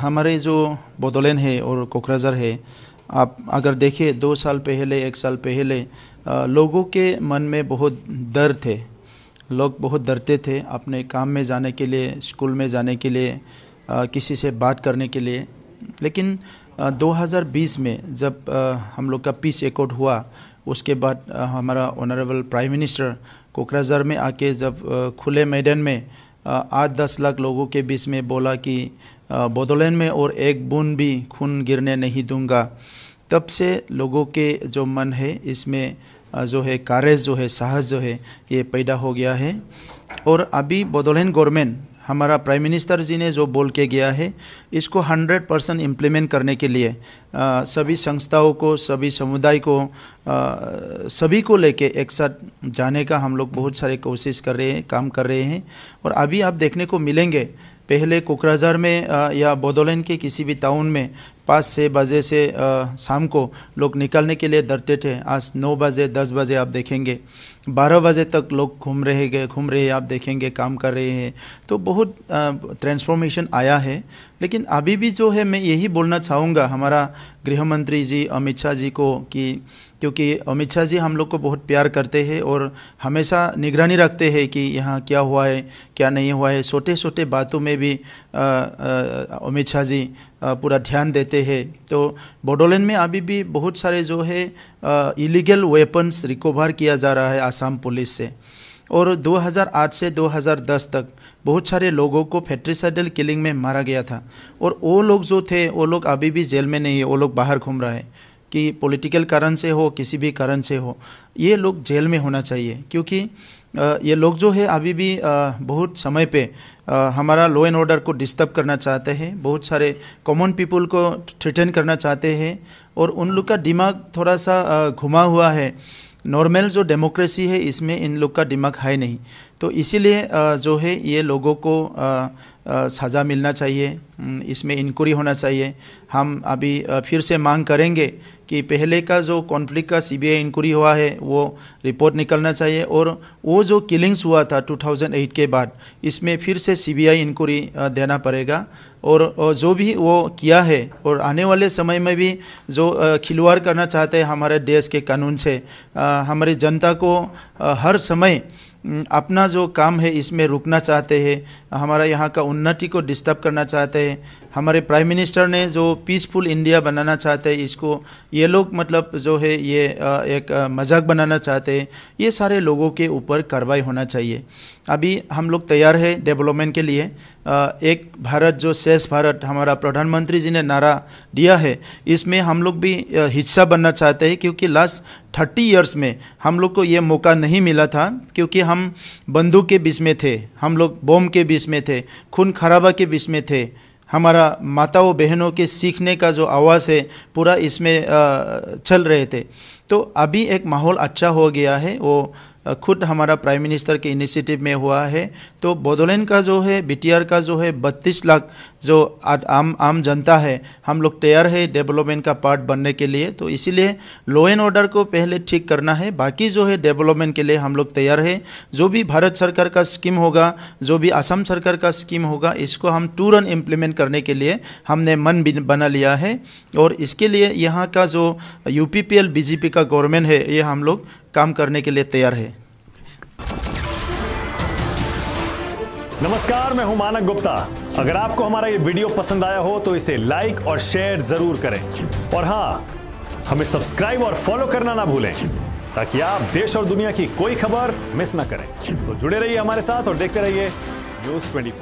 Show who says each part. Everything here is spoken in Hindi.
Speaker 1: हमारे जो बोडोलैंड है और कोकराझार है, आप अगर देखें 2 साल पहले 1 साल पहले लोगों के मन में बहुत डर थे। लोग बहुत डरते थे अपने काम में जाने के लिए, स्कूल में जाने के लिए, किसी से बात करने के लिए। लेकिन 2020 में जब हम लोग का पीस एकॉर्ड हुआ, उसके बाद हमारा ऑनरेबल प्राइम मिनिस्टर कोकराझार में आके जब खुले मैदान में 8-10 लाख लोगों के बीच में बोला कि बोडोलैंड में और एक बूंद भी खून गिरने नहीं दूंगा, तब से लोगों के जो मन है इसमें जो है कारेज जो है, साहस जो है, ये पैदा हो गया है। और अभी बोडोलैंड गवर्नमेंट, हमारा प्राइम मिनिस्टर जी ने जो बोल के गया है, इसको 100% इम्प्लीमेंट करने के लिए सभी संस्थाओं को, सभी समुदाय को, सभी को लेके एक साथ जाने का हम लोग बहुत सारे कोशिश कर रहे हैं, काम कर रहे हैं। और अभी आप देखने को मिलेंगे, पहले कोकराझार में या बोडोलैंड के किसी भी टाउन में 5-6 बजे से शाम को लोग निकलने के लिए डरते थे। आज 9 बजे 10 बजे आप देखेंगे 12 बजे तक लोग घूम रहे आप देखेंगे, काम कर रहे हैं। तो बहुत ट्रांसफॉर्मेशन आया है। लेकिन अभी भी जो है, मैं यही बोलना चाहूँगा हमारा गृह मंत्री जी अमित शाह जी को, कि क्योंकि अमित शाह जी हम लोग को बहुत प्यार करते हैं और हमेशा निगरानी रखते हैं कि यहाँ क्या हुआ है, क्या नहीं हुआ है। छोटे छोटे बातों में भी अमित शाह जी पूरा ध्यान देते हैं। तो बोडोलैंड में अभी भी बहुत सारे जो है इलीगल वेपन्स रिकवर किया जा रहा है आसाम पुलिस से। और 2008 से 2010 तक बहुत सारे लोगों को फेट्रिसाइडल किलिंग में मारा गया था। और वो लोग जो थे, वो लोग अभी भी जेल में नहीं है, वो लोग बाहर घूम रहा है। कि पॉलिटिकल कारण से हो, किसी भी कारण से हो, ये लोग जेल में होना चाहिए। क्योंकि ये लोग जो है अभी भी बहुत समय पे हमारा लॉ एंड ऑर्डर को डिस्टर्ब करना चाहते हैं, बहुत सारे कॉमन पीपल को थ्रेटन करना चाहते हैं। और उन लोग का दिमाग थोड़ा सा घुमा हुआ है। नॉर्मल जो डेमोक्रेसी है, इसमें इन लोग का दिमाग है नहीं। तो इसीलिए जो है ये लोगों को सज़ा मिलना चाहिए, इसमें इंक्वायरी होना चाहिए। हम अभी फिर से मांग करेंगे कि पहले का जो कॉन्फ्लिक्ट का सीबीआई इंक्वायरी हुआ है, वो रिपोर्ट निकलना चाहिए। और वो जो किलिंग्स हुआ था 2008 के बाद, इसमें फिर से सीबीआई इंक्वायरी देना पड़ेगा। और जो भी वो किया है, और आने वाले समय में भी जो खिलवाड़ करना चाहते हैं हमारे देश के कानून से, हमारी जनता को हर समय अपना जो काम है इसमें रुकना चाहते हैं, हमारा यहाँ का उन्नति को डिस्टर्ब करना चाहते हैं। हमारे प्राइम मिनिस्टर ने जो पीसफुल इंडिया बनाना चाहते हैं, इसको ये लोग मतलब जो है ये एक मजाक बनाना चाहते हैं। ये सारे लोगों के ऊपर कार्रवाई होना चाहिए। अभी हम लोग तैयार है डेवलपमेंट के लिए। एक भारत जो श्रेष्ठ भारत हमारा प्रधानमंत्री जी ने नारा दिया है, इसमें हम लोग भी हिस्सा बनना चाहते हैं। क्योंकि लास्ट 30 इयर्स में हम लोग को ये मौका नहीं मिला था, क्योंकि हम बंदूक के बीच में थे, हम लोग बम के बीच में थे, खून खराबा के बीच में थे। हमारा माताओं बहनों के सीखने का जो आवाज़ है पूरा इसमें चल रहे थे। तो अभी एक माहौल अच्छा हो गया है, वो खुद हमारा प्राइम मिनिस्टर के इनिशिएटिव में हुआ है। तो बोडोलैंड का जो है, बीटीआर का जो है 32 लाख जो आम जनता है, हम लोग तैयार है डेवलपमेंट का पार्ट बनने के लिए। तो इसीलिए लॉ एंड ऑर्डर को पहले ठीक करना है, बाकी जो है डेवलपमेंट के लिए हम लोग तैयार है। जो भी भारत सरकार का स्कीम होगा, जो भी असम सरकार का स्कीम होगा, इसको हम तुरंत इम्प्लीमेंट करने के लिए हमने मन बना लिया है। और इसके लिए यहाँ का जो यूपीपीएल बीजेपी का गवर्नमेंट है, ये हम लोग काम करने के लिए तैयार है।
Speaker 2: नमस्कार, मैं हूं मानक गुप्ता। अगर आपको हमारा ये वीडियो पसंद आया हो तो इसे लाइक और शेयर जरूर करें। और हां, हमें सब्सक्राइब और फॉलो करना ना भूलें, ताकि आप देश और दुनिया की कोई खबर मिस ना करें। तो जुड़े रहिए हमारे साथ और देखते रहिए न्यूज़ 24।